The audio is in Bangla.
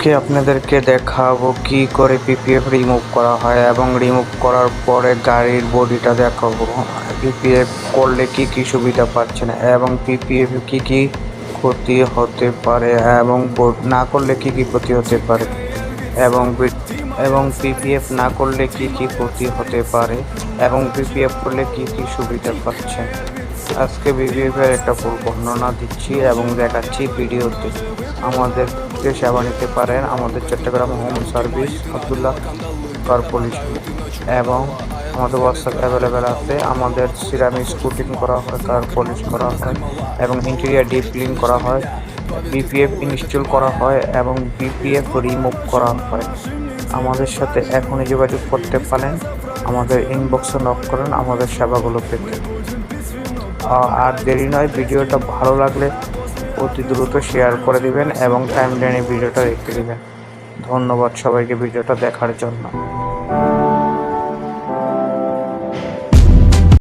আজকে আপনাদেরকে দেখাবো কি করে পিপিএফ রিমুভ করা হয় এবং রিমুভ করার পরে গাড়ির বডিটা দেখাবো। পিপিএফ করলে কি কি সুবিধা পাচ্ছেন এবং পিপিএফ কি কি ক্ষতি হতে পারে এবং না করলে কি কি ক্ষতি হতে পারে এবং পিপিএফ না করলে কি কি ক্ষতি হতে পারে এবং পিপিএফ করলে কি কি সুবিধা পাচ্ছেন। আজকে পিপিএফ এর একটা ফুল বর্ণনা দিচ্ছি এবং দেখাচ্ছি ভিডিওতে। আমাদেরকে সেবা নিতে পারেন আমাদের চট্টগ্রাম হোম সার্ভিস আব্দুল্লাহ কার পলিশ এবং আমাদের হোয়াটসঅ্যাপ অ্যাভেলেবেল আছে। আমাদের সিরামিক স্কুটিং করা হয়, কার পলিশ করা হয় এবং ইন্টেরিয়ার ডিপ ক্লিন করা হয়, বিপিএফ ইনস্টল করা হয় এবং বিপিএফ রিমুভ করা হয়। আমাদের সাথে এখনই যোগাযোগ করতে পারেন, আমাদের ইনবক্সে নক করেন আমাদের সেবাগুলো পেতে। আর দেরি নয়, ভিডিওটা ভালো লাগলে অতি দ্রুত শেয়ার করে দিবেন এবং টাইমলাইনে ভিডিওটা রেখে দিবেন। ধন্যবাদ সবাইকে ভিডিওটা দেখার জন্য।